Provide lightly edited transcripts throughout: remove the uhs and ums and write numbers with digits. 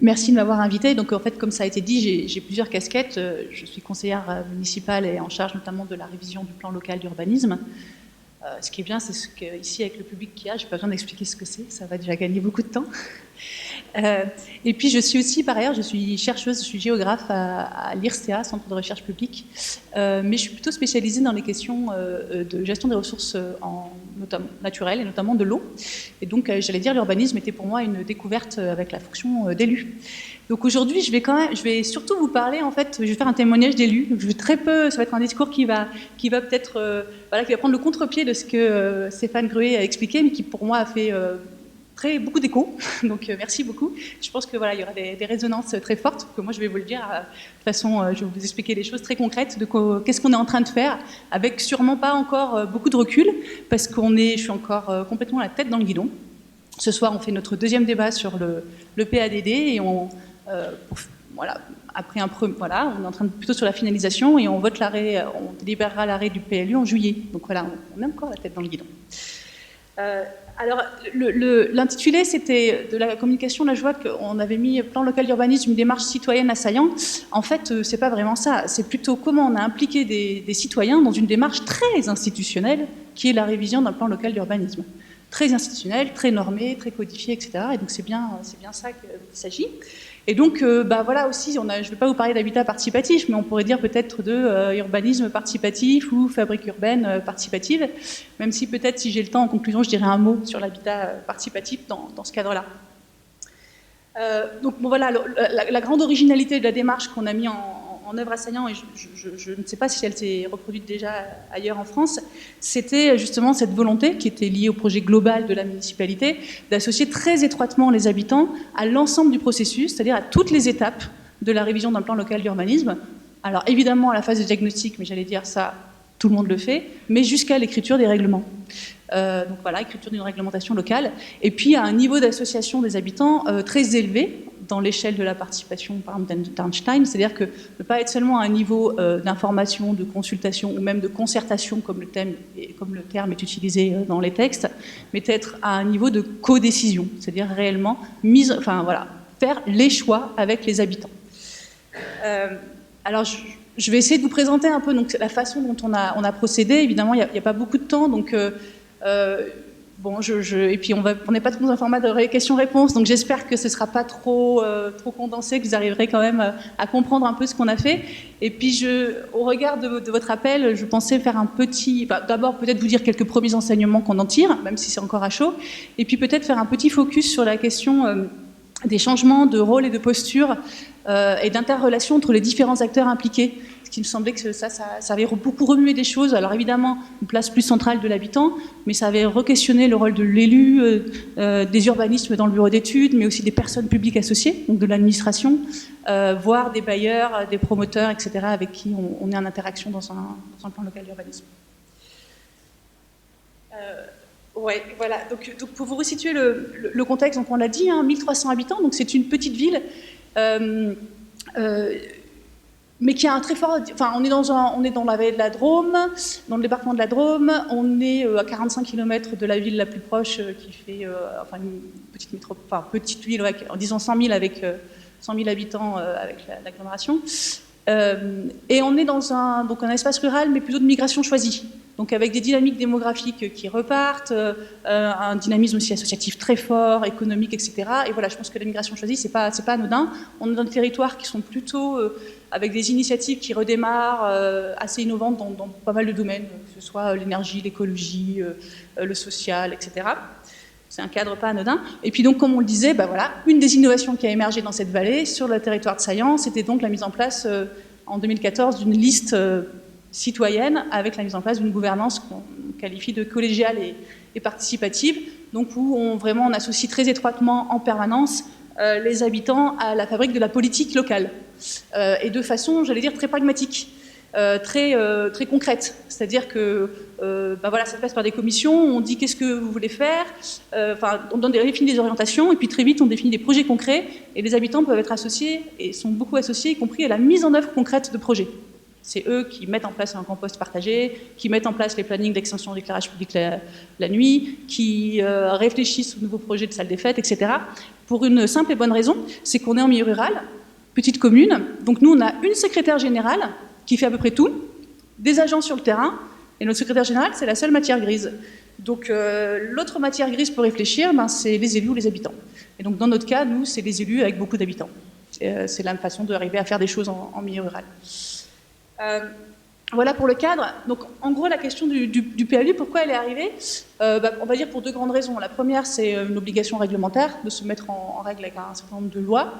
Merci de m'avoir invité. Donc en fait, comme ça a été dit, j'ai plusieurs casquettes. Je suis conseillère municipale et en charge notamment de la révision du plan local d'urbanisme. Ce qui est bien, c'est qu'ici, avec le public qu'il y a, je n'ai pas besoin d'expliquer ce que c'est, ça va déjà gagner beaucoup de temps. Et puis je suis aussi, par ailleurs, je suis chercheuse, je suis géographe à l'IRSTEA, Centre de recherche publique, mais je suis plutôt spécialisée dans les questions de gestion des ressources naturelles, et notamment de l'eau. Et donc, j'allais dire, l'urbanisme était pour moi une découverte avec la fonction d'élu. Donc aujourd'hui, je vais surtout vous parler, en fait, je vais faire un témoignage d'élu. Je vais très peu, ça va être un discours qui va peut-être, qui va prendre le contre-pied de ce que Stéphane Gruet a expliqué, mais qui pour moi a fait beaucoup d'écho. Donc merci beaucoup. Je pense que voilà, il y aura des résonances très fortes. Que moi, je vais vous le dire. De toute façon, je vais vous expliquer des choses très concrètes de qu'est-ce qu'on est en train de faire, avec sûrement pas encore beaucoup de recul, parce je suis encore complètement la tête dans le guidon. Ce soir, on fait notre deuxième débat sur le PADD et après voilà, on est en train plutôt sur la finalisation et on vote l'arrêt, on délibérera l'arrêt du PLU en juillet. Donc voilà, on est encore la tête dans le guidon. Alors, l'intitulé, c'était de la communication. Là, je vois qu'on avait mis plan local d'urbanisme, une démarche citoyenne à Saillant. En fait, c'est pas vraiment ça. C'est plutôt comment on a impliqué des citoyens dans une démarche très institutionnelle, qui est la révision d'un plan local d'urbanisme. Très institutionnel, très normé, très codifié, etc. Et donc, c'est bien ça qu'il s'agit. Et donc, voilà aussi, je ne vais pas vous parler d'habitat participatif, mais on pourrait dire peut-être de urbanisme participatif ou fabrique urbaine participative, même si peut-être, si j'ai le temps, en conclusion, je dirais un mot sur l'habitat participatif dans ce cadre-là. Donc, bon, voilà, la grande originalité de la démarche qu'on a mis en œuvre à Saillant, et je ne sais pas si elle s'est reproduite déjà ailleurs en France, c'était justement cette volonté qui était liée au projet global de la municipalité d'associer très étroitement les habitants à l'ensemble du processus, c'est-à-dire à toutes les étapes de la révision d'un plan local d'urbanisme. Alors évidemment à la phase de diagnostic, mais j'allais dire ça, tout le monde le fait, mais jusqu'à l'écriture des règlements. Donc voilà, écriture d'une réglementation locale, et puis à un niveau d'association des habitants très élevé, dans l'échelle de la participation, par exemple, d'Einstein, c'est-à-dire que ne pas être seulement à un niveau d'information, de consultation ou même de concertation, comme le terme est utilisé dans les textes, mais être à un niveau de codécision, c'est-à-dire réellement faire les choix avec les habitants. Alors, je vais essayer de vous présenter un peu donc, la façon dont on a procédé. Évidemment, il n'y a pas beaucoup de temps, donc... et puis on n'est pas trop dans un format de questions-réponses, donc j'espère que ce ne sera pas trop condensé, que vous arriverez quand même à comprendre un peu ce qu'on a fait. Et puis, au regard de votre appel, je pensais faire un petit... d'abord, peut-être vous dire quelques premiers enseignements qu'on en tire, même si c'est encore à chaud, et puis peut-être faire un petit focus sur la question des changements de rôle et de posture et d'interrelation entre les différents acteurs impliqués. Qui me semblait que ça avait beaucoup remué des choses. Alors évidemment, une place plus centrale de l'habitant, mais ça avait re-questionné le rôle de l'élu, des urbanismes dans le bureau d'études, mais aussi des personnes publiques associées, donc de l'administration, voire des bailleurs, des promoteurs, etc., avec qui on est en interaction dans un plan local d'urbanisme. Ouais, voilà. Donc pour vous resituer le contexte, donc on l'a dit, 1300 habitants, donc c'est une petite ville. Mais qui a un très fort... Enfin, on est dans la vallée de la Drôme, dans le département de la Drôme, on est à 45 km de la ville la plus proche, qui fait une petite ville, ouais, en disant 100 000 avec 100 000 habitants avec l'agglomération. Et on est dans un espace rural, mais plutôt de migration choisie. Donc avec des dynamiques démographiques qui repartent, un dynamisme aussi associatif très fort, économique, etc. Et voilà, je pense que la migration choisie, c'est pas anodin. On est dans des territoires qui sont plutôt avec des initiatives qui redémarrent, assez innovantes dans pas mal de domaines, que ce soit l'énergie, l'écologie, le social, etc. C'est un cadre pas anodin. Et puis donc, comme on le disait, une des innovations qui a émergé dans cette vallée, sur le territoire de Saillant, c'était donc la mise en place, en 2014, d'une liste citoyenne, avec la mise en place d'une gouvernance qu'on qualifie de collégiale et participative, donc où on associe très étroitement en permanence les habitants à la fabrique de la politique locale, et de façon, j'allais dire, très pragmatique, très concrète. C'est-à-dire que ça se passe par des commissions, on dit qu'est-ce que vous voulez faire, on définit des orientations, et puis très vite on définit des projets concrets, et les habitants peuvent être associés, et sont beaucoup associés, y compris à la mise en œuvre concrète de projets. C'est eux qui mettent en place un compost partagé, qui mettent en place les plannings d'extension d'éclairage public la nuit, qui réfléchissent aux nouveaux projets de salles des fêtes, etc. Pour une simple et bonne raison, c'est qu'on est en milieu rural, petite commune, donc nous on a une secrétaire générale qui fait à peu près tout, des agents sur le terrain, et notre secrétaire général c'est la seule matière grise. Donc l'autre matière grise pour réfléchir, ben, c'est les élus ou les habitants. Et donc dans notre cas, nous c'est les élus avec beaucoup d'habitants. C'est la façon d'arriver à faire des choses en milieu rural. Voilà pour le cadre. Donc, en gros, la question du PLU, pourquoi elle est arrivée on va dire pour deux grandes raisons. La première, c'est une obligation réglementaire de se mettre en règle avec un certain nombre de lois,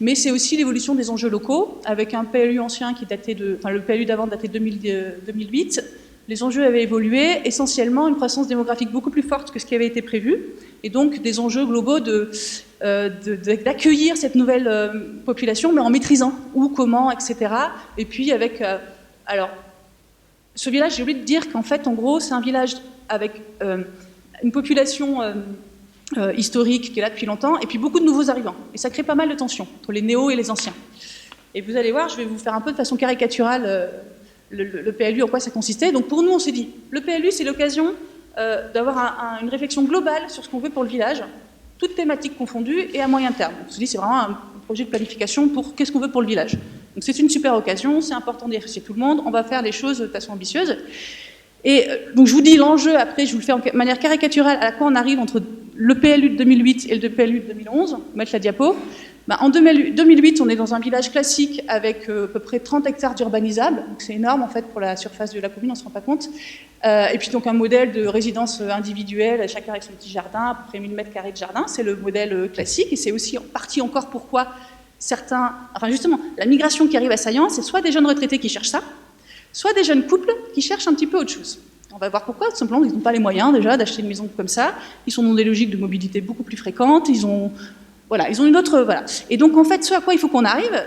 mais c'est aussi l'évolution des enjeux locaux, avec un PLU ancien qui datait le PLU d'avant datait de 2008. Les enjeux avaient évolué, essentiellement une croissance démographique beaucoup plus forte que ce qui avait été prévu, et donc des enjeux globaux d'accueillir cette nouvelle population, mais en maîtrisant où, comment, etc. Et puis avec... alors, ce village, j'ai oublié de dire qu'en fait, en gros, c'est un village avec une population historique qui est là depuis longtemps, et puis beaucoup de nouveaux arrivants. Et ça crée pas mal de tensions entre les néos et les anciens. Et vous allez voir, je vais vous faire un peu de façon caricaturale le PLU, en quoi ça consistait. Donc pour nous, on s'est dit, le PLU, c'est l'occasion d'avoir une réflexion globale sur ce qu'on veut pour le village, toutes thématiques confondues et à moyen terme. On se dit, c'est vraiment un projet de planification pour qu'est-ce qu'on veut pour le village. Donc c'est une super occasion, c'est important d'y associer tout le monde, on va faire les choses de façon ambitieuse. Et donc je vous dis l'enjeu, après je vous le fais en manière caricaturale, à quoi on arrive entre le PLU de 2008 et le PLU de 2011, on va mettre la diapo. En 2008, on est dans un village classique avec à peu près 30 hectares d'urbanisables, donc c'est énorme en fait pour la surface de la commune, on ne se rend pas compte. Et puis donc un modèle de résidence individuelle, chacun avec son petit jardin, à peu près 1000 mètres carrés de jardin, c'est le modèle classique, et c'est aussi en partie encore pourquoi certains... Enfin justement, la migration qui arrive à Saillant, c'est soit des jeunes retraités qui cherchent ça, soit des jeunes couples qui cherchent un petit peu autre chose. On va voir pourquoi, tout simplement, ils n'ont pas les moyens déjà d'acheter une maison comme ça, ils sont dans des logiques de mobilité beaucoup plus fréquentes, ils ont une autre... Voilà. Et donc, en fait, ce à quoi il faut qu'on arrive,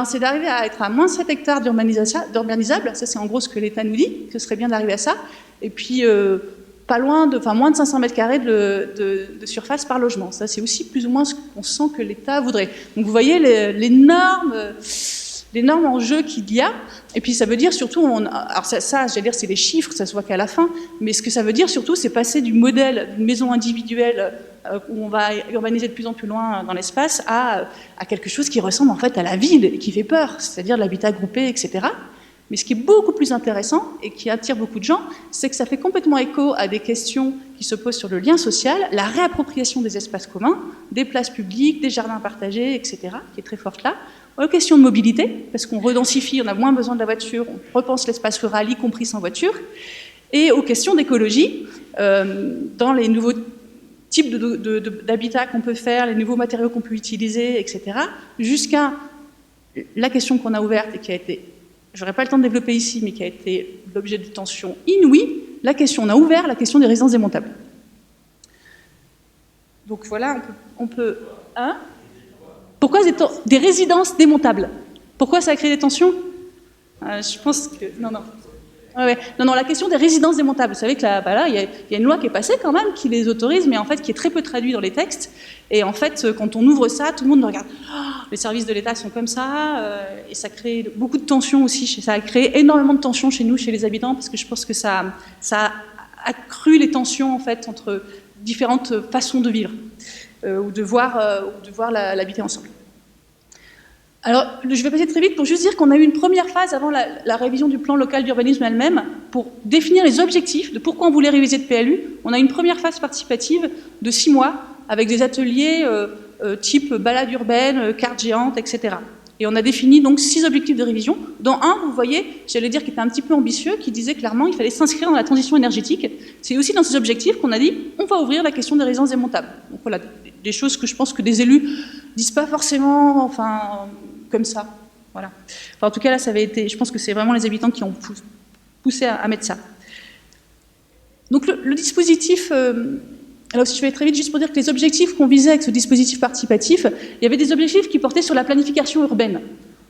c'est d'arriver à être à moins 7 hectares d'urbanisables, ça c'est en gros ce que l'État nous dit, que ce serait bien d'arriver à ça, et puis moins de 500 mètres carrés de surface par logement. Ça, c'est aussi plus ou moins ce qu'on sent que l'État voudrait. Donc, vous voyez l'énorme enjeu qu'il y a. Et puis, ça veut dire surtout... alors, ça j'allais dire, c'est les chiffres, ça se voit qu'à la fin. Mais ce que ça veut dire surtout, c'est passer du modèle d'une maison individuelle où on va urbaniser de plus en plus loin dans l'espace à quelque chose qui ressemble en fait à la ville et qui fait peur, c'est-à-dire de l'habitat groupé, etc. Mais ce qui est beaucoup plus intéressant et qui attire beaucoup de gens, c'est que ça fait complètement écho à des questions qui se posent sur le lien social, la réappropriation des espaces communs, des places publiques, des jardins partagés, etc., qui est très forte là. Aux questions de mobilité, parce qu'on redensifie, on a moins besoin de la voiture, on repense l'espace rural, y compris sans voiture. Et aux questions d'écologie, dans les nouveaux types d'habitat qu'on peut faire, les nouveaux matériaux qu'on peut utiliser, etc., jusqu'à la question qu'on a ouverte et qui a été... Je n'aurai pas le temps de développer ici, mais qui a été l'objet de tensions inouïes, on a ouvert la question des résidences démontables. Donc voilà, on peut hein? Pourquoi des résidences démontables? Pourquoi ça a créé des tensions? Je pense que... Non, la question des résidences démontables. Vous savez que là, il y a une loi qui est passée quand même, qui les autorise, mais en fait qui est très peu traduite dans les textes. Et en fait, quand on ouvre ça, tout le monde regarde. Oh, les services de l'État sont comme ça, et ça crée beaucoup de tensions aussi. Ça a créé énormément de tensions chez nous, chez les habitants, parce que je pense que ça a accru les tensions en fait entre différentes façons de vivre ou de voir l'habiter ensemble. Alors, je vais passer très vite pour juste dire qu'on a eu une première phase avant la révision du plan local d'urbanisme elle-même pour définir les objectifs de pourquoi on voulait réviser le PLU. On a une première phase participative de 6 mois avec des ateliers type balade urbaine, carte géante, etc. Et on a défini donc 6 objectifs de révision, dont un, vous voyez, j'allais dire qui était un petit peu ambitieux, qui disait clairement qu'il fallait s'inscrire dans la transition énergétique. C'est aussi dans ces objectifs qu'on a dit on va ouvrir la question des résidences démontables. Donc voilà, des choses que je pense que des élus disent pas forcément, comme ça. Voilà. En tout cas, là, ça avait été... Je pense que c'est vraiment les habitants qui ont poussé à mettre ça. Donc le dispositif... alors si je vais aller très vite, juste pour dire que les objectifs qu'on visait avec ce dispositif participatif, il y avait des objectifs qui portaient sur la planification urbaine.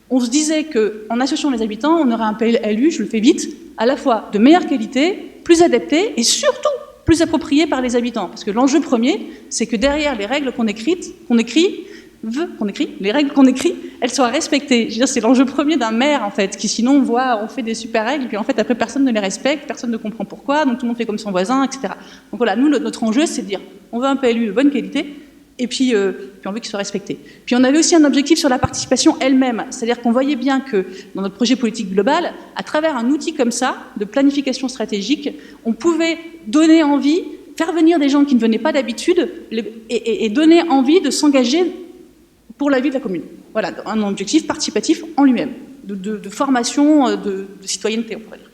On se disait qu'en associant les habitants, on aurait un PLU, je le fais vite, à la fois de meilleure qualité, plus adapté et surtout plus approprié par les habitants. Parce que l'enjeu premier, c'est que derrière les règles qu'on écrit, veut qu'on écrit, les règles qu'on écrit, elles soient respectées. Je veux dire, c'est l'enjeu premier d'un maire, en fait, qui sinon on fait des super règles, puis en fait, après, personne ne les respecte, personne ne comprend pourquoi, donc tout le monde fait comme son voisin, etc. Donc voilà, nous, notre enjeu, c'est de dire, on veut un PLU de bonne qualité, et puis on veut qu'il soit respecté. Puis on avait aussi un objectif sur la participation elle-même, c'est-à-dire qu'on voyait bien que dans notre projet politique global, à travers un outil comme ça, de planification stratégique, on pouvait donner envie, faire venir des gens qui ne venaient pas d'habitude, et donner envie de s'engager pour la vie de la commune. Voilà, un objectif participatif en lui-même, de formation, de citoyenneté, on pourrait dire.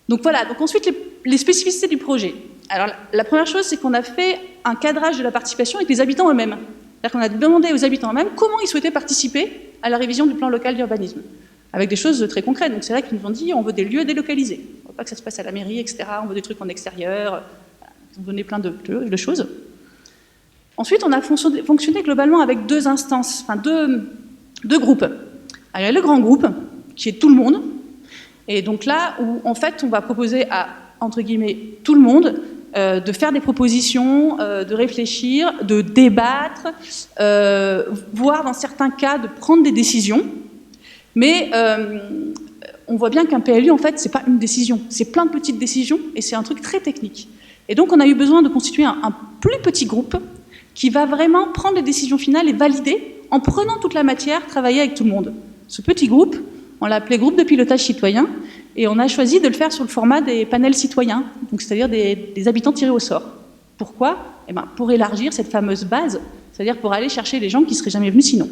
Donc voilà, donc ensuite les spécificités du projet. Alors la première chose, c'est qu'on a fait un cadrage de la participation avec les habitants eux-mêmes. C'est-à-dire qu'on a demandé aux habitants eux-mêmes comment ils souhaitaient participer à la révision du plan local d'urbanisme, avec des choses très concrètes. Donc c'est vrai qu'ils nous ont dit, on veut des lieux délocalisés, on ne veut pas que ça se passe à la mairie, etc. On veut des trucs en extérieur, ils ont donné plein de choses. Ensuite, on a fonctionné globalement avec deux instances, enfin deux groupes. Alors, il y a le grand groupe, qui est tout le monde, et donc là où, en fait, on va proposer à, entre guillemets, tout le monde de faire des propositions, de réfléchir, de débattre, voire dans certains cas de prendre des décisions. Mais on voit bien qu'un PLU, en fait, c'est pas une décision, c'est plein de petites décisions, et c'est un truc très technique. Et donc, on a eu besoin de constituer un plus petit groupe qui va vraiment prendre les décisions finales et valider, en prenant toute la matière, travailler avec tout le monde. Ce petit groupe, on l'a appelé groupe de pilotage citoyen, et on a choisi de le faire sur le format des panels citoyens, donc c'est-à-dire des habitants tirés au sort. Pourquoi ? Eh ben, pour élargir cette fameuse base, c'est-à-dire pour aller chercher les gens qui ne seraient jamais venus sinon.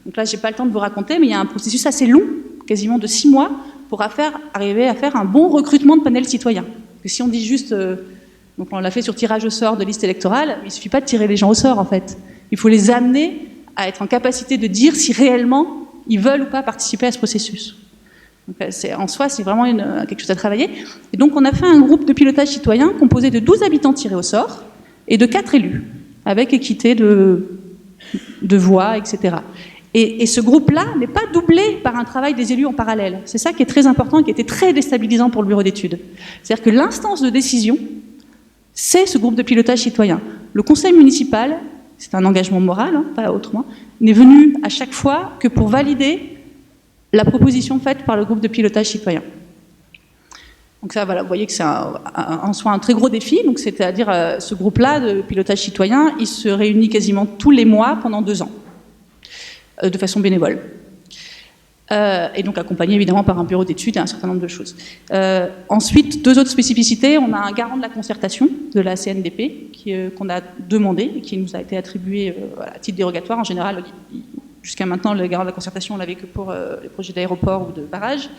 Donc là, je n'ai pas le temps de vous raconter, mais il y a un processus assez long, quasiment de 6 mois, pour arriver à faire un bon recrutement de panels citoyens. Parce que si on dit juste... donc on l'a fait sur tirage au sort de liste électorale, mais il ne suffit pas de tirer les gens au sort, en fait. Il faut les amener à être en capacité de dire si réellement ils veulent ou pas participer à ce processus. Donc, en soi, c'est vraiment quelque chose à travailler. Et donc, on a fait un groupe de pilotage citoyen composé de 12 habitants tirés au sort et de 4 élus, avec équité de voix, etc. Et ce groupe-là n'est pas doublé par un travail des élus en parallèle. C'est ça qui est très important et qui était très déstabilisant pour le bureau d'études. C'est-à-dire que l'instance de décision, c'est ce groupe de pilotage citoyen. Le conseil municipal, c'est un engagement moral, hein, pas autrement, n'est venu à chaque fois que pour valider la proposition faite par le groupe de pilotage citoyen. Donc ça, voilà, vous voyez que c'est en soi un très gros défi. Donc c'est-à-dire ce groupe-là de pilotage citoyen, il se réunit quasiment tous les mois pendant 2 ans, de façon bénévole. Et donc accompagné évidemment par un bureau d'études et un certain nombre de choses. Ensuite, 2 autres spécificités. On a un garant de la concertation de la CNDP qu'on a demandé et qui nous a été attribué à titre dérogatoire. En général, jusqu'à maintenant, le garant de la concertation, on l'avait que pour les projets d'aéroport ou de barrage,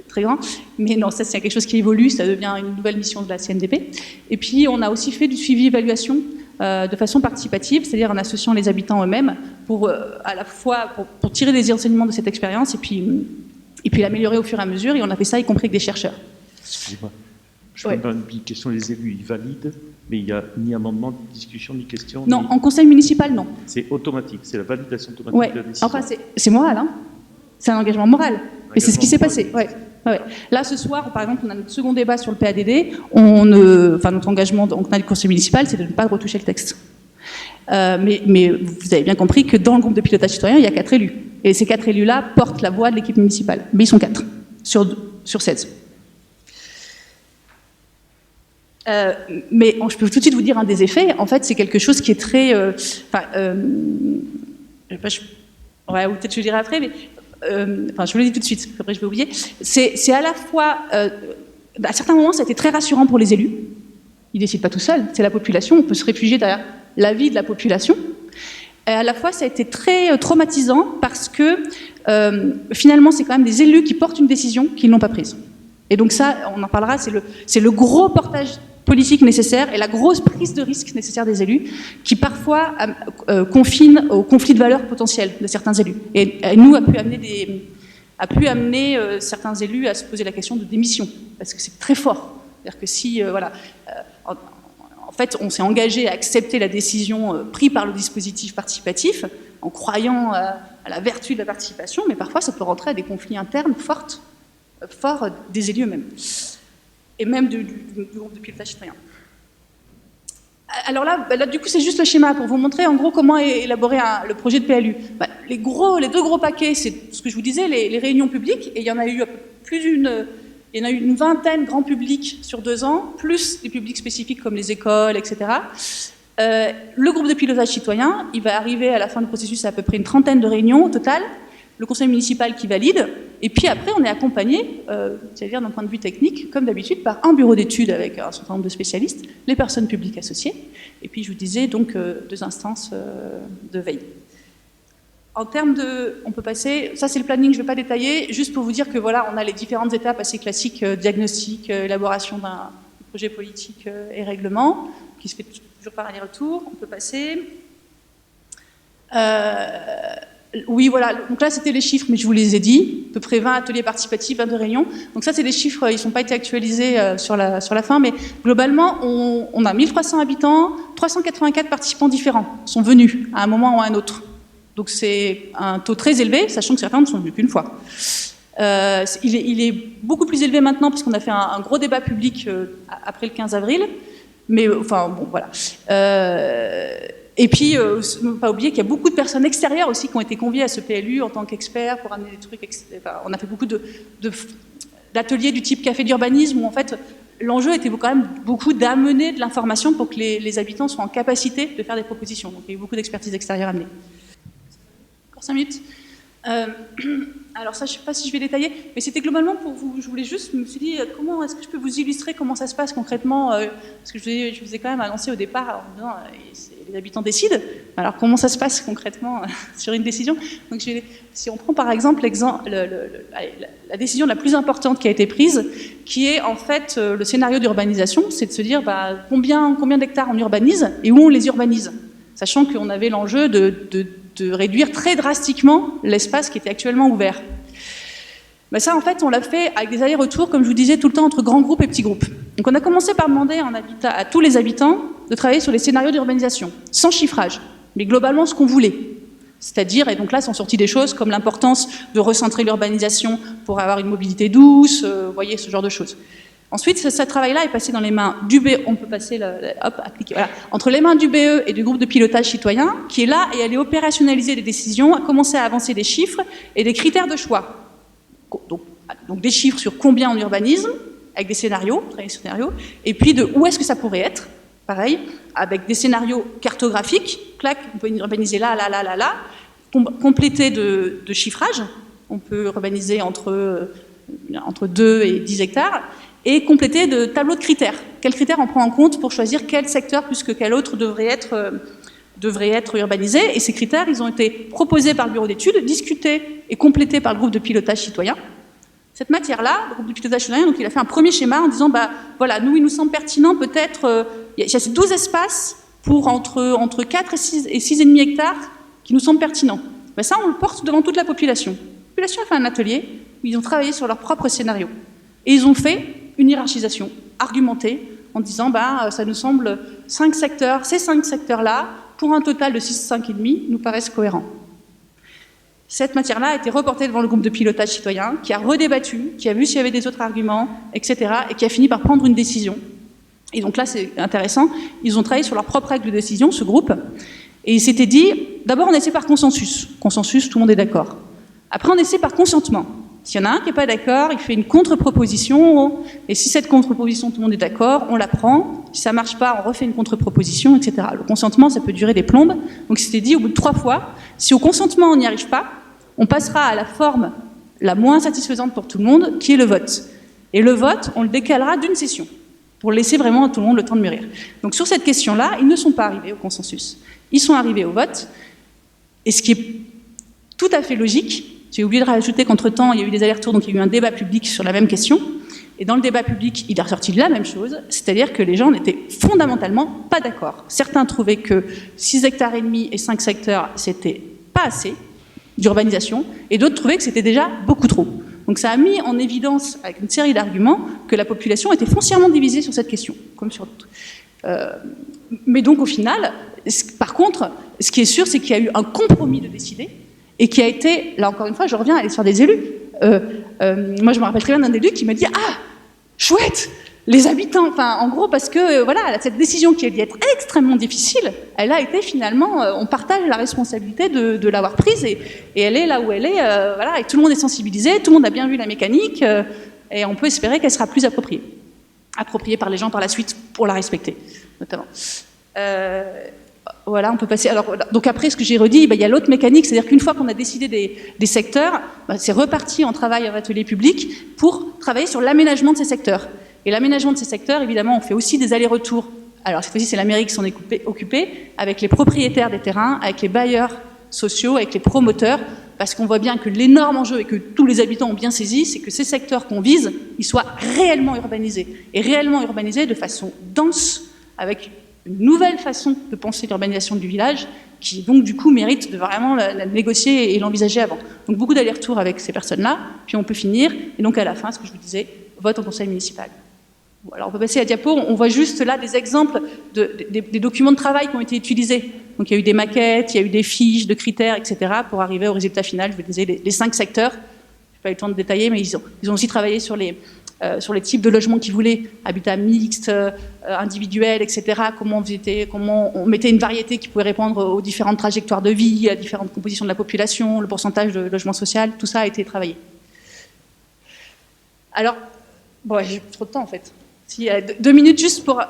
très grand. Mais non, ça c'est quelque chose qui évolue, ça devient une nouvelle mission de la CNDP. Et puis on a aussi fait du suivi-évaluation de façon participative, c'est-à-dire en associant les habitants eux-mêmes pour à la fois pour tirer des enseignements de cette expérience et puis l'améliorer au fur et à mesure. Et on a fait ça y compris avec des chercheurs. Excusez-moi, je me demande une question des élus, ils valident, mais il n'y a ni amendement, ni discussion, ni question. Non, en conseil municipal, non. C'est automatique, c'est la validation automatique de la décision. Enfin, c'est moral, hein. C'est un engagement moral. Mais c'est ce qui s'est passé. Ouais. Là, ce soir, par exemple, on a notre second débat sur le PADD. Notre engagement donc, du conseil municipal, c'est de ne pas retoucher le texte. Mais vous avez bien compris que dans le groupe de pilotage citoyen, il y a 4 élus. Et ces 4 élus-là portent la voix de l'équipe municipale. Mais ils sont 4 sur 16. Mais je peux tout de suite vous dire un des effets. En fait, c'est quelque chose qui est très... ou peut-être je le dirai après, mais... je vous le dis tout de suite, après je vais oublier. C'est à la fois... à certains moments, ça a été très rassurant pour les élus. Ils ne décident pas tout seuls, c'est la population. On peut se réfugier derrière l'avis de la population. Et à la fois, ça a été très traumatisant parce que, finalement, c'est quand même des élus qui portent une décision qu'ils n'ont pas prise. Et donc ça, on en parlera, c'est le gros portage politique nécessaire et la grosse prise de risque nécessaire des élus qui parfois confine au conflit de valeurs potentiels de certains élus. Et nous, a pu amener certains élus à se poser la question de démission, parce que c'est très fort. C'est-à-dire que si, en fait, on s'est engagé à accepter la décision prise par le dispositif participatif en croyant à la vertu de la participation, mais parfois ça peut rentrer à des conflits internes forts des élus eux-mêmes, et même du groupe de pilotage citoyen. Alors là, du coup, c'est juste le schéma pour vous montrer en gros comment élaborer le projet de PLU. Les deux gros paquets, c'est ce que je vous disais, les réunions publiques, et il y en a eu il y en a eu une vingtaine grands publics sur 2 ans, plus des publics spécifiques comme les écoles, etc. Le groupe de pilotage citoyen, il va arriver à la fin du processus à peu près une 30aine de réunions au total, le conseil municipal qui valide, et puis après on est accompagné, c'est-à-dire d'un point de vue technique, comme d'habitude, par un bureau d'études avec un certain nombre de spécialistes, les personnes publiques associées, et puis je vous disais donc 2 instances de veille. En termes de... On peut passer... Ça, c'est le planning, je ne vais pas détailler. Juste pour vous dire que voilà, on a les différentes étapes assez classiques, diagnostic, élaboration d'un projet politique et règlement, qui se fait toujours par aller-retour. On peut passer... Oui, voilà. Donc là, c'était les chiffres, mais je vous les ai dit. À peu près 20 ateliers participatifs, 22 réunions. Donc ça, c'est des chiffres, ils n'ont pas été actualisés sur la fin, mais globalement, on a 1300 habitants, 384 participants différents sont venus à un moment ou à un autre. Donc c'est un taux très élevé, sachant que certains ne sont venus qu'une fois. Il est beaucoup plus élevé maintenant, parce qu'on a fait un gros débat public après le 15 avril. Mais enfin, bon, voilà. Et puis, ne pas oublier qu'il y a beaucoup de personnes extérieures aussi qui ont été conviées à ce PLU en tant qu'experts pour amener des trucs. Enfin, on a fait beaucoup d'ateliers du type café d'urbanisme, où en fait, l'enjeu était quand même beaucoup d'amener de l'information pour que les habitants soient en capacité de faire des propositions. Donc il y a eu beaucoup d'expertise extérieure amenée. 5 minutes. Alors ça, je ne sais pas si je vais détailler, mais c'était globalement pour vous, je voulais juste, je me suis dit, comment est-ce que je peux vous illustrer comment ça se passe concrètement, parce que je vous ai quand même annoncé au départ en disant, les habitants décident, alors comment ça se passe concrètement sur une décision. Donc si on prend par exemple la décision la plus importante qui a été prise, qui est en fait le scénario d'urbanisation, c'est de se dire combien d'hectares on urbanise et où on les urbanise, sachant qu'on avait l'enjeu de réduire très drastiquement l'espace qui était actuellement ouvert. Ben ça, en fait, on l'a fait avec des allers-retours, comme je vous disais, tout le temps entre grands groupes et petits groupes. Donc on a commencé par demander à tous les habitants de travailler sur les scénarios d'urbanisation, sans chiffrage, mais globalement ce qu'on voulait. C'est-à-dire, et donc là sont sorties des choses comme l'importance de recentrer l'urbanisation pour avoir une mobilité douce, vous voyez, ce genre de choses. Ensuite, ce travail-là est passé dans les mains du BE, on peut passer, appliquer, voilà, entre les mains du BE et du groupe de pilotage citoyen, qui est là et allait opérationnaliser des décisions, à commencer à avancer des chiffres et des critères de choix. Donc des chiffres sur combien on urbanise, avec des scénarios, et puis de où est-ce que ça pourrait être, pareil, avec des scénarios cartographiques, clac, on peut urbaniser là, complétés de chiffrage, on peut urbaniser entre 2 et 10 hectares, et complété de tableaux de critères. Quels critères on prend en compte pour choisir quel secteur plus que quel autre devrait être urbanisé. Et ces critères, ils ont été proposés par le bureau d'études, discutés et complétés par le groupe de pilotage citoyen. Cette matière-là, le groupe de pilotage citoyen, donc il a fait un premier schéma en disant, voilà, nous, il nous semble pertinent peut-être, il y a ces 12 espaces pour entre 4 et 6,5 hectares qui nous semblent pertinents. Ça, on le porte devant toute la population. La population a fait un atelier où ils ont travaillé sur leur propre scénario. Et ils ont fait une hiérarchisation argumentée en disant ça nous semble 5 secteurs, ces 5 secteurs-là, pour un total de 5,5, nous paraissent cohérents. Cette matière-là a été reportée devant le groupe de pilotage citoyen, qui a redébattu, qui a vu s'il y avait des autres arguments, etc., et qui a fini par prendre une décision. Et donc là, c'est intéressant, ils ont travaillé sur leurs propres règles de décision, ce groupe, et ils s'étaient dit, d'abord on essaie par consensus. Consensus, tout le monde est d'accord. Après, on essaie par consentement. S'il y en a un qui n'est pas d'accord, il fait une contre-proposition, et si cette contre-proposition, tout le monde est d'accord, on la prend. Si ça ne marche pas, on refait une contre-proposition, etc. Le consentement, ça peut durer des plombes. Donc c'était dit, au bout de 3 fois, si au consentement, on n'y arrive pas, on passera à la forme la moins satisfaisante pour tout le monde, qui est le vote. Et le vote, on le décalera d'une session, pour laisser vraiment à tout le monde le temps de mûrir. Donc sur cette question-là, ils ne sont pas arrivés au consensus. Ils sont arrivés au vote, et ce qui est tout à fait logique. J'ai oublié de rajouter qu'entre-temps, il y a eu des allers-retours, donc il y a eu un débat public sur la même question. Et dans le débat public, il est ressorti la même chose, c'est-à-dire que les gens n'étaient fondamentalement pas d'accord. Certains trouvaient que 6,5 hectares et 5 secteurs, c'était pas assez d'urbanisation, et d'autres trouvaient que c'était déjà beaucoup trop. Donc ça a mis en évidence, avec une série d'arguments, que la population était foncièrement divisée sur cette question, comme sur d'autres. Mais donc au final, par contre, ce qui est sûr, c'est qu'il y a eu un compromis de décider, et qui a été, là encore une fois, je reviens à l'histoire des élus. Moi, je me rappelle très bien d'un élu qui m'a dit « Ah, chouette, les habitants, enfin, en gros, parce que, voilà, cette décision qui a dû être extrêmement difficile, elle a été finalement, on partage la responsabilité de l'avoir prise, et elle est là où elle est, voilà, et tout le monde est sensibilisé, tout le monde a bien vu la mécanique, et on peut espérer qu'elle sera plus appropriée par les gens par la suite pour la respecter, notamment. Voilà, on peut passer. Alors, donc après, ce que j'ai redit, il y a l'autre mécanique, c'est-à-dire qu'une fois qu'on a décidé des secteurs, c'est reparti en travail en atelier public pour travailler sur l'aménagement de ces secteurs. Et l'aménagement de ces secteurs, évidemment, on fait aussi des allers-retours. Alors cette fois-ci, c'est la mairie qui s'en est occupée, avec les propriétaires des terrains, avec les bailleurs sociaux, avec les promoteurs, parce qu'on voit bien que l'énorme enjeu, et que tous les habitants ont bien saisi, c'est que ces secteurs qu'on vise, ils soient réellement urbanisés. Et réellement urbanisés de façon dense, avec une nouvelle façon de penser l'urbanisation du village, qui donc du coup mérite de vraiment la négocier et l'envisager avant. Donc beaucoup d'allers-retours avec ces personnes-là, puis on peut finir, et donc à la fin, ce que je vous disais, vote au conseil municipal. Alors on peut passer à la diapo, on voit juste là des exemples des documents de travail qui ont été utilisés. Donc il y a eu des maquettes, il y a eu des fiches de critères, etc. pour arriver au résultat final. Je vous disais les 5 secteurs, je n'ai pas eu le temps de détailler, mais ils ont aussi travaillé sur les types de logements qu'ils voulaient, habitat mixte, individuel, etc. Comment on mettait une variété qui pouvait répondre aux différentes trajectoires de vie, à différentes compositions de la population, le pourcentage de logement social, tout ça a été travaillé. Alors, bon, j'ai trop de temps en fait. Si, 2 minutes juste pour...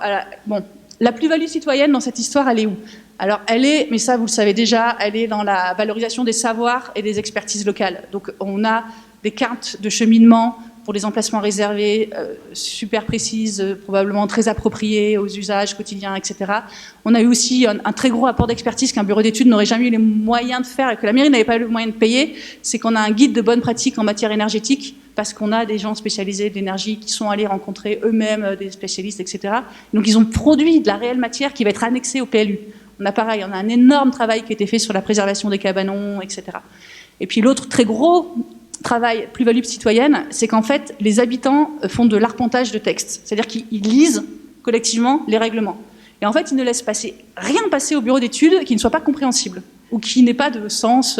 bon, la plus-value citoyenne dans cette histoire, elle est où? Alors, elle est, mais ça vous le savez déjà, elle est dans la valorisation des savoirs et des expertises locales. Donc, on a des cartes de cheminement pour des emplacements réservés, super précises, probablement très appropriées aux usages quotidiens, etc. On a eu aussi un très gros apport d'expertise qu'un bureau d'études n'aurait jamais eu les moyens de faire et que la mairie n'avait pas eu le moyen de payer, c'est qu'on a un guide de bonnes pratiques en matière énergétique, parce qu'on a des gens spécialisés d'énergie qui sont allés rencontrer eux-mêmes des spécialistes, etc. Donc ils ont produit de la réelle matière qui va être annexée au PLU. On a un énorme travail qui a été fait sur la préservation des cabanons, etc. Et puis l'autre très gros travail, plus-value citoyenne, c'est qu'en fait, les habitants font de l'arpentage de textes. C'est-à-dire qu'ils lisent collectivement les règlements. Et en fait, ils ne laissent rien passer au bureau d'études qui ne soit pas compréhensible, ou qui n'ait pas de sens,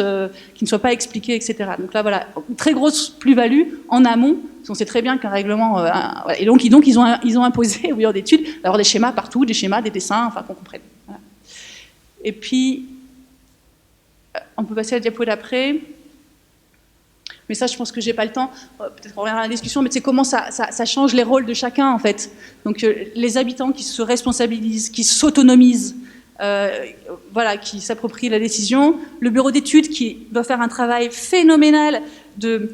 qui ne soit pas expliqué, etc. Donc là, voilà, une très grosse plus-value en amont, parce qu'on sait très bien qu'un règlement... et donc ils ont imposé au bureau d'études d'avoir des schémas partout, des schémas, des dessins, enfin, qu'on comprenne. Voilà. Et puis, on peut passer à la diapo d'après. Mais ça, je pense que j'ai pas le temps. Peut-être qu'on reviendra à la discussion, mais c'est comment ça change les rôles de chacun, en fait. Donc, les habitants qui se responsabilisent, qui s'autonomisent, voilà, qui s'approprient la décision. Le bureau d'études qui doit faire un travail phénoménal de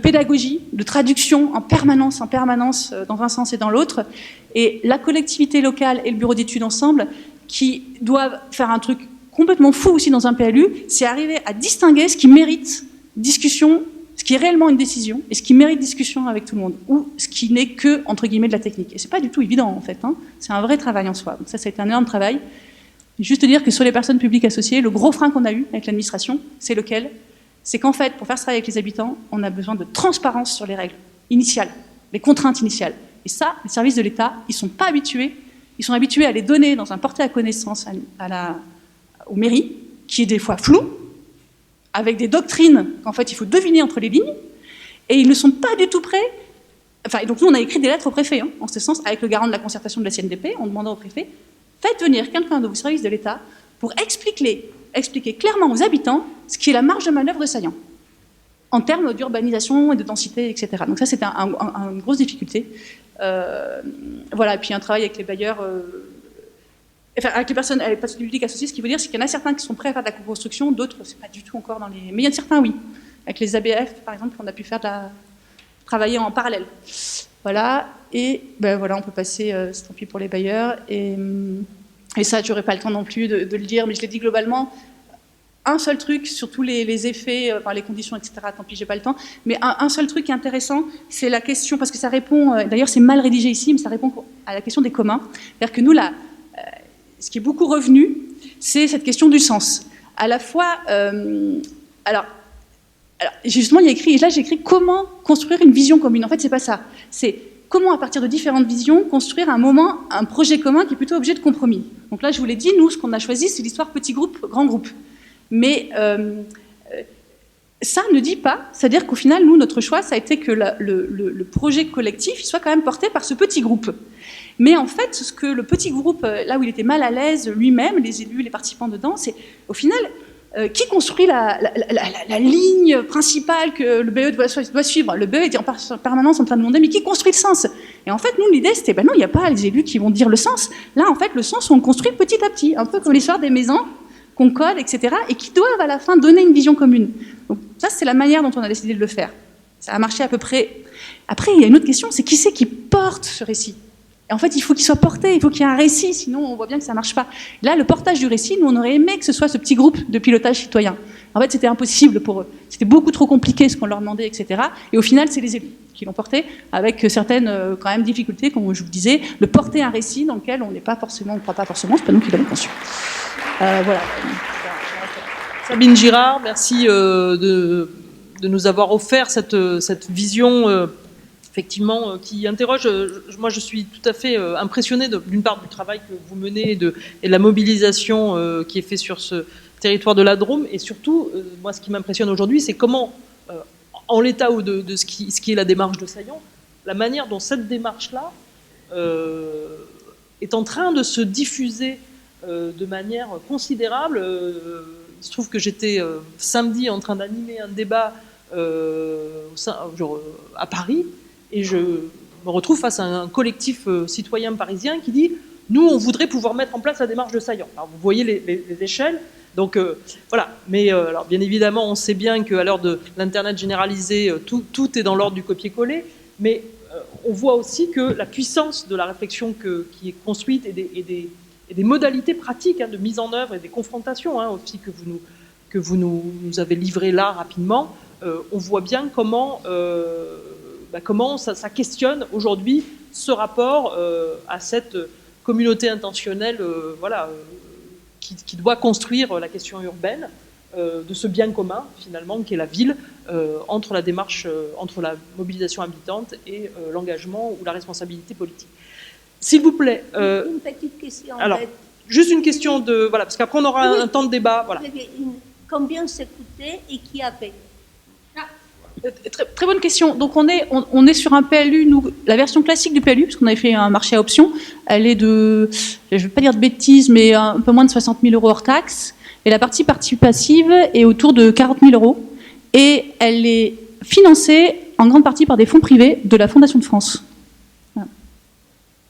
pédagogie, de traduction en permanence, dans un sens et dans l'autre. Et la collectivité locale et le bureau d'études ensemble, qui doivent faire un truc complètement fou aussi dans un PLU, c'est arriver à distinguer ce qui mérite discussion, ce qui est réellement une décision, et ce qui mérite discussion avec tout le monde, ou ce qui n'est que, entre guillemets, de la technique. Et c'est pas du tout évident, en fait. C'est un vrai travail en soi. Donc ça a été un énorme travail. Juste dire que sur les personnes publiques associées, le gros frein qu'on a eu avec l'administration, c'est lequel? C'est qu'en fait, pour faire ce travail avec les habitants, on a besoin de transparence sur les règles initiales, les contraintes initiales. Et ça, les services de l'État, ils sont pas habitués. Ils sont habitués à les donner dans un porté à connaissance aux mairies, qui est des fois flou, avec des doctrines qu'en fait il faut deviner entre les lignes, et ils ne sont pas du tout prêts. Enfin, donc nous on a écrit des lettres au préfet, en ce sens, avec le garant de la concertation de la CNDP, on demandait au préfet, faites venir quelqu'un de vos services de l'État pour expliquer clairement aux habitants ce qui est la marge de manœuvre de Saillant, en termes d'urbanisation et de densité, etc. Donc ça c'était une grosse difficulté. Voilà, et puis un travail avec les bailleurs... Enfin, avec les personnes publiques associées, ce qui veut dire, c'est qu'il y en a certains qui sont prêts à faire de la co-construction, d'autres, c'est pas du tout encore dans les... Mais il y en a certains, oui. Avec les ABF, par exemple, on a pu faire travailler en parallèle. Voilà, et ben voilà, on peut passer, tant pis pour les bailleurs, et ça, j'aurais pas le temps non plus de le dire, mais je l'ai dit globalement, un seul truc sur tous les effets, les conditions, etc., tant pis, j'ai pas le temps, mais un seul truc qui est intéressant, c'est la question, parce que ça répond, d'ailleurs c'est mal rédigé ici, mais ça répond à la question des communs. C'est-à-dire que nous, ce qui est beaucoup revenu, c'est cette question du sens. À la fois, alors justement, il y a écrit, et là j'ai écrit comment construire une vision commune. En fait, c'est pas ça. C'est comment, à partir de différentes visions, construire un projet commun qui est plutôt objet de compromis. Donc là, je vous l'ai dit, nous, ce qu'on a choisi, c'est l'histoire petit groupe, grand groupe. Mais ça ne dit pas, c'est-à-dire qu'au final, nous, notre choix, ça a été que le projet collectif soit quand même porté par ce petit groupe. Mais en fait, ce que le petit groupe, là où il était mal à l'aise lui-même, les élus, les participants dedans, c'est au final, qui construit la ligne principale que le BE doit suivre? Le BE est en permanence en train de demander, mais qui construit le sens? Et en fait, nous, l'idée, c'était, non, il n'y a pas les élus qui vont dire le sens. Là, en fait, le sens, on le construit petit à petit, un peu comme l'histoire des maisons qu'on colle, etc., et qui doivent à la fin donner une vision commune. Donc ça, c'est la manière dont on a décidé de le faire. Ça a marché à peu près. Après, il y a une autre question, c'est qui c'est qui porte ce récit? Et en fait, il faut qu'il soit porté, il faut qu'il y ait un récit, sinon on voit bien que ça ne marche pas. Là, le portage du récit, nous, on aurait aimé que ce soit ce petit groupe de pilotage citoyen. En fait, c'était impossible pour eux. C'était beaucoup trop compliqué ce qu'on leur demandait, etc. Et au final, c'est les élus qui l'ont porté, avec certaines quand même difficultés, comme je vous disais, de porter un récit dans lequel on n'est pas forcément, on ne croit pas forcément, c'est pas nous qui l'avons conçu. Voilà. Sabine Girard, merci de nous avoir offert cette vision effectivement qui interroge. Moi, je suis tout à fait impressionnée d'une part du travail que vous menez et de la mobilisation qui est faite sur ce territoire de la Drôme, et surtout, moi, ce qui m'impressionne aujourd'hui, c'est comment, en l'état de ce qui est la démarche de Saillant, la manière dont cette démarche-là est en train de se diffuser de manière considérable. Il se trouve que j'étais samedi en train d'animer un débat à Paris, et je me retrouve face à un collectif citoyen parisien qui dit « Nous, on voudrait pouvoir mettre en place la démarche de Saillant ». Alors, vous voyez les échelles. Donc voilà, mais alors, bien évidemment, on sait bien qu'à l'heure de l'Internet généralisé, tout est dans l'ordre du copier-coller, mais on voit aussi que la puissance de la réflexion qui est construite et des modalités pratiques de mise en œuvre et des confrontations aussi que vous nous avez livrées là rapidement, on voit bien comment ça questionne aujourd'hui ce rapport à cette communauté intentionnelle qui doit construire la question urbaine de ce bien commun, finalement, qui est la ville, entre la démarche, entre la mobilisation habitante et l'engagement ou la responsabilité politique. S'il vous plaît... une petite question. Alors, juste une question de... Voilà, parce qu'après, on aura un temps de débat. Voilà. Combien ça coûtait et qui a payé? Très bonne question. Donc on est sur un PLU, nous, la version classique du PLU, parce qu'on avait fait un marché à option, elle est de, je ne vais pas dire de bêtises, mais un peu moins de 60 000 € hors taxe. Et la partie participative est autour de 40 000 €. Et elle est financée en grande partie par des fonds privés de la Fondation de France.